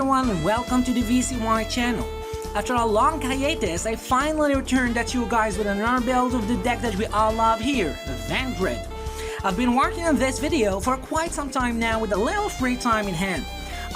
everyone and welcome to the VCY channel. After a long hiatus, I finally returned at you guys with another build of the deck that we all love here, Vendread. I've been working on this video for quite some time now with a little free time in hand.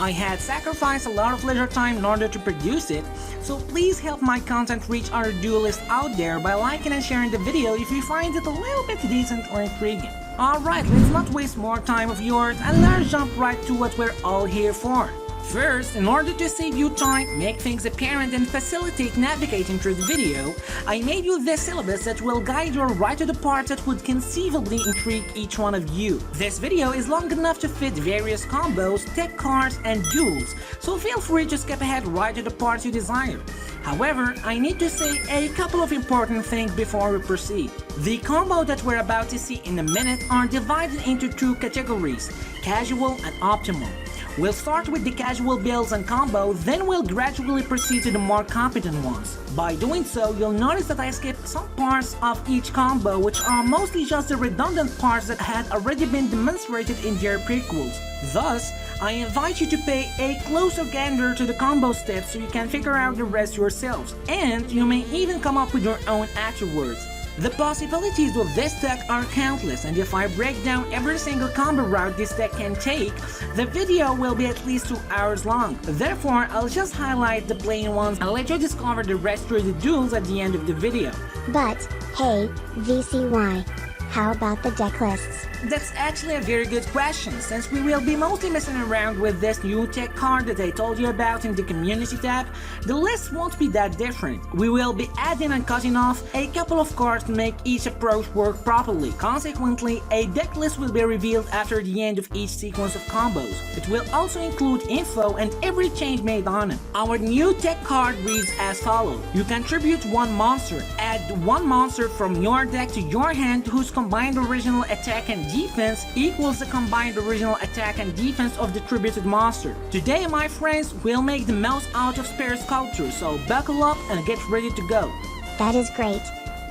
I had sacrificed a lot of leisure time in order to produce it, so please help my content reach other duelists out there by liking and sharing the video if you find it a little bit decent or intriguing. Alright, let's not waste more time of yours and let's jump right to what we're all here for. First, in order to save you time, make things apparent and facilitate navigating through the video, I made you this syllabus that will guide you right to the parts that would conceivably intrigue each one of you. This video is long enough to fit various combos, tech cards, and duels, so feel free to skip ahead right to the parts you desire. However, I need to say a couple of important things before we proceed. The combo that we're about to see in a minute are divided into two categories, casual and optimal. We'll start with the casual builds and combo, then we'll gradually proceed to the more competent ones. By doing so, you'll notice that I skipped some parts of each combo, which are mostly just the redundant parts that had already been demonstrated in their prequels. Thus, I invite you to pay a closer gander to the combo steps so you can figure out the rest yourselves, and you may even come up with your own afterwards. The possibilities of this deck are countless, and if I break down every single combo route this deck can take, the video will be at least 2 hours long. Therefore, I'll just highlight the plain ones and let you discover the rest through the duels at the end of the video. But, hey, VCY, how about the deck lists? That's actually a very good question, since we will be mostly messing around with this new tech card that I told you about in the community tab. The list won't be that different. We will be adding and cutting off a couple of cards to make each approach work properly. Consequently, a deck list will be revealed after the end of each sequence of combos. It will also include info and every change made on it. Our new tech card reads as follows. You contribute one monster. Add one monster from your deck to your hand whose combined original attack and defense equals the combined original attack and defense of the tributed monster. Today, my friends, we'll make the most out of spare sculpture, so buckle up and get ready to go. That is great.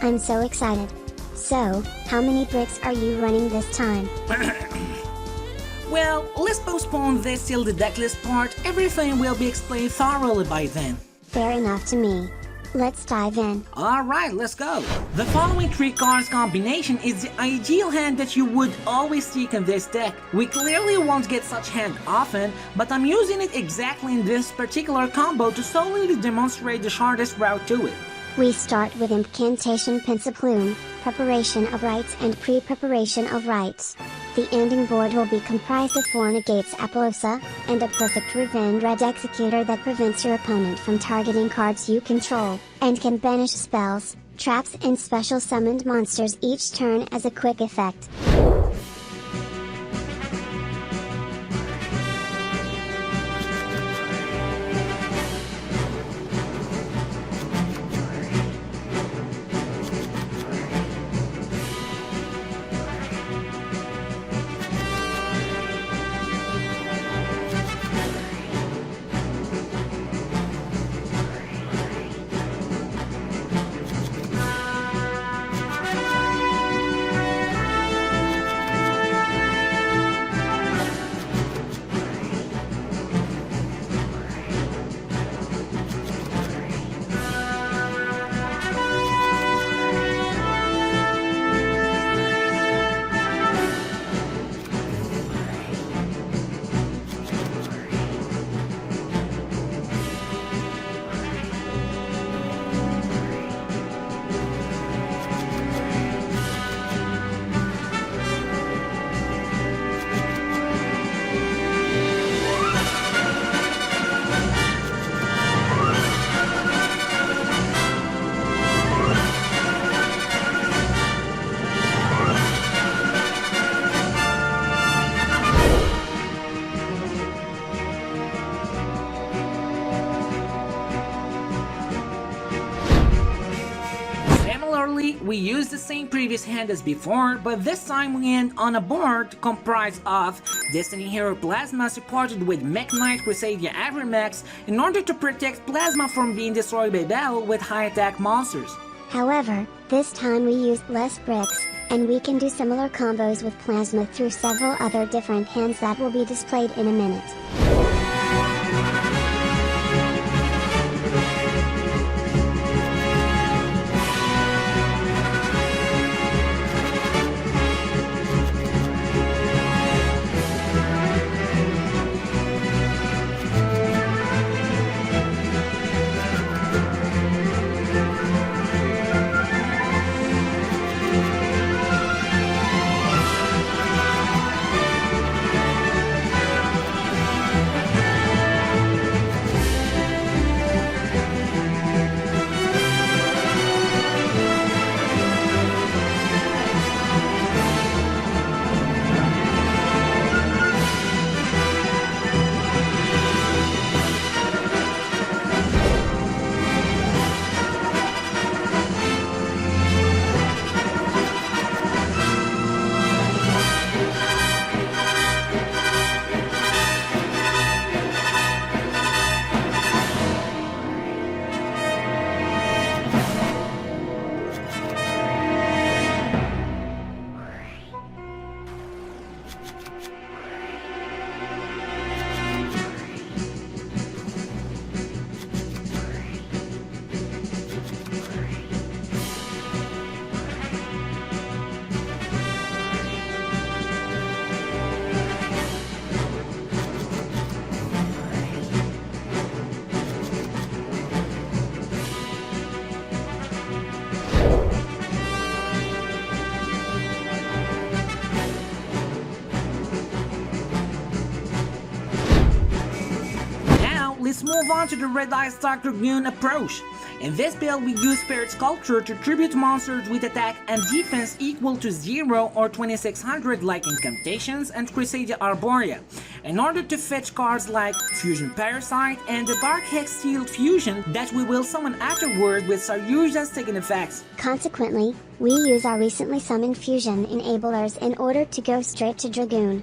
I'm so excited. So, how many bricks are you running this time? Well, let's postpone this till the decklist part. Everything will be explained thoroughly by then. Fair enough to me. Let's dive in. Alright, let's go. The following 3 cards combination is the ideal hand that you would always seek in this deck. We clearly won't get such hand often, but I'm using it exactly in this particular combo to solely demonstrate the shortest route to it. We start with Incantation Pensaplume, Preparation of Rites and Pre-Preparation of Rites. The ending board will be comprised of 4 negates Apollosa, and a perfect Vendread executor that prevents your opponent from targeting cards you control, and can banish spells, traps and special summoned monsters each turn as a quick effect. We use the same previous hand as before, but this time we end on a board comprised of Destiny Hero Plasma supported with Mech Knight Crusadia Avermax in order to protect Plasma from being destroyed by battle with high attack monsters. However, this time we used less bricks, and we can do similar combos with Plasma through several other different hands that will be displayed in a minute. let's move on to the Red Eye Stock Dragoon approach. In this build, we use Spirit Sculpture to tribute monsters with attack and defense equal to 0 or 2600 like Incantations and Cressedia Arborea, in order to fetch cards like Fusion Parasite and the Dark Hex Sealed Fusion that we will summon afterward with Saryuja's taken effects. Consequently, we use our recently summoned fusion enablers in order to go straight to Dragoon.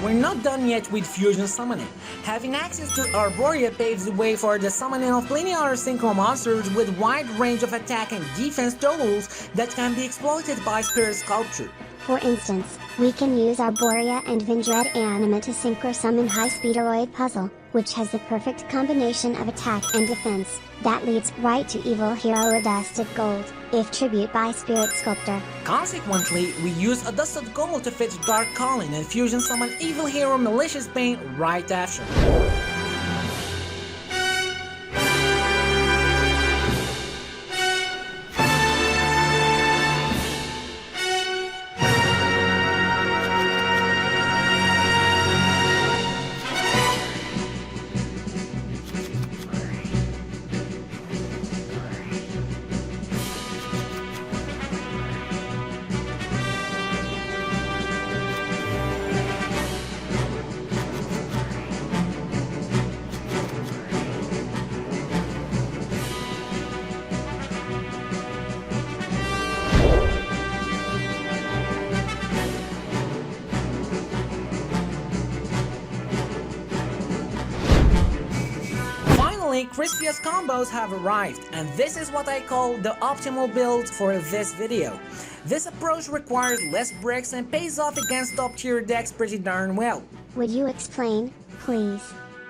We're not done yet with fusion summoning. Having access to Arborea paves the way for the summoning of plenty other synchro monsters with wide range of attack and defense totals that can be exploited by Spirit Sculpture. For instance, we can use Arborea and Vendread Anima to synchro summon High Speederoid Puzzle, which has the perfect combination of attack and defense. That leads right to Evil Hero Adusted Gold, if tribute by Spirit Sculptor. Consequently, we use Adusted Gold to fetch Dark Calling and fusion summon Evil Hero Malicious Bane right after. Kristya's combos have arrived, and this is what I call the optimal build for this video. This approach requires less bricks and pays off against top tier decks pretty darn well. Would you explain, please?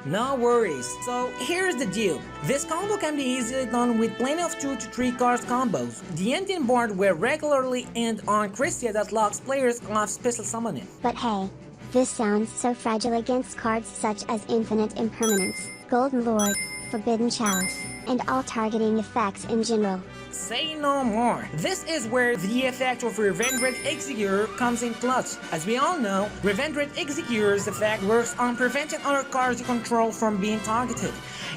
No worries. So here's the deal. This combo can be easily done with plenty of 2 to 3 cards combos. The ending board will regularly end on Kristya that locks players off special summoning. But hey, this sounds so fragile against cards such as Infinite Impermanence, Golden Lord, Forbidden Chalice, and all targeting effects in general. Say no more. This is where the effect of Vendread Executor comes in clutch. As we all know, Vendread Executor's effect works on preventing other cards you control from being targeted.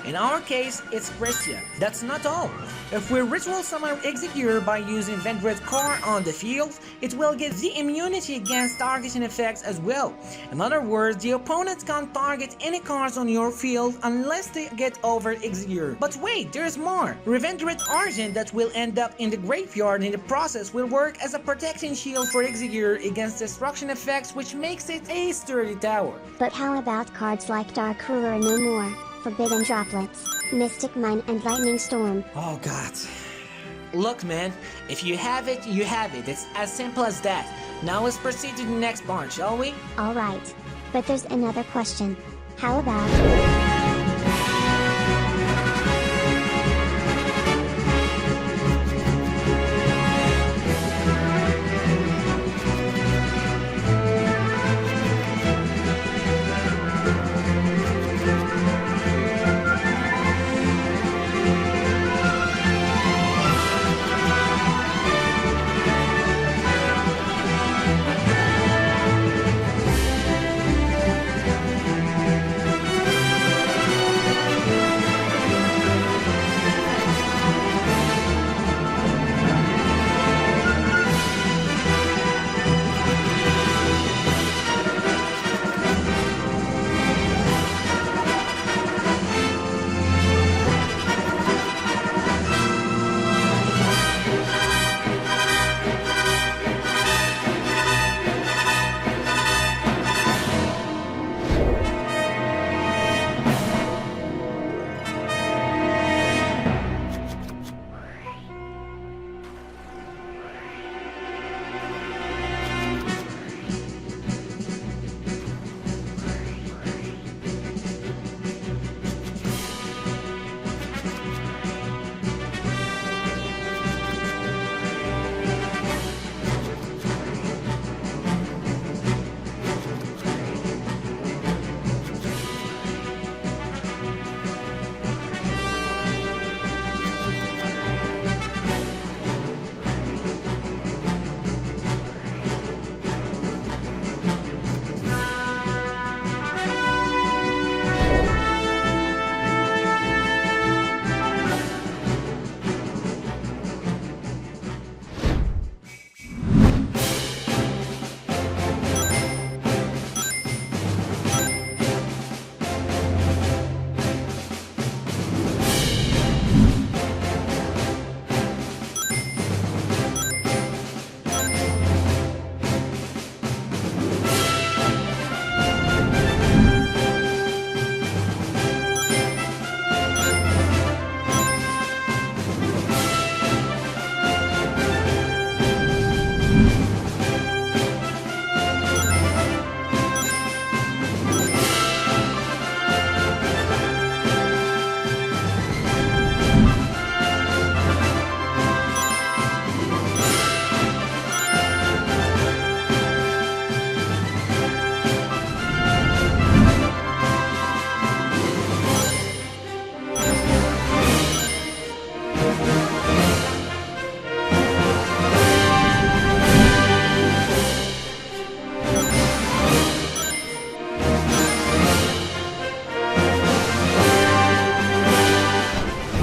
In our case, it's Kristya. That's not all. If we ritual summon Executor by using Vendread Core on the field, it will get the immunity against targeting effects as well. In other words, the opponent can't target any cards on your field unless they get over Executor. But wait, there's more! Vendread Argent that will end up in the graveyard in the process will work as a protecting shield for Executor against destruction effects, which makes it a sturdy tower. But how about cards like Dark Ruler No More, Forbidden Droplets, Mystic Mine and Lightning Storm? Oh god. Look man, if you have it, you have it. It's as simple as that. Now let's proceed to the next part, shall we? Alright. But there's another question. How about...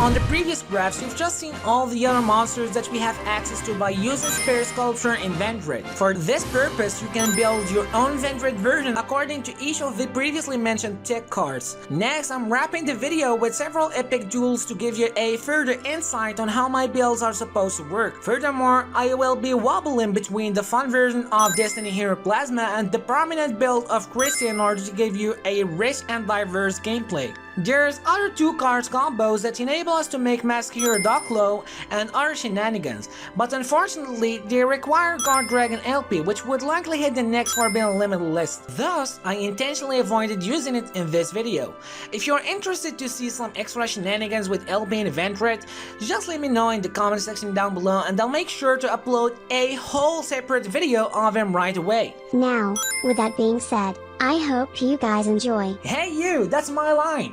On the previous graphs, you've just seen all the other monsters that we have access to by using Spare Sculpture in Vendread. For this purpose, you can build your own Vendread version according to each of the previously mentioned tech cards. Next, I'm wrapping the video with several epic duels to give you a further insight on how my builds are supposed to work. Furthermore, I will be wobbling between the fun version of Destiny Hero Plasma and the prominent build of Kristya in order to give you a rich and diverse gameplay. There's other two cards combos that enable us to make Mask Hero Ducklow and other shenanigans, but unfortunately they require Guard Dragon LP, which would likely hit the next Forbidden Limited list. Thus, I intentionally avoided using it in this video. If you're interested to see some extra shenanigans with LP in Vendread, just let me know in the comment section down below and I'll make sure to upload a whole separate video of him right away. Now, with that being said, I hope you guys enjoy. Hey you, that's my line!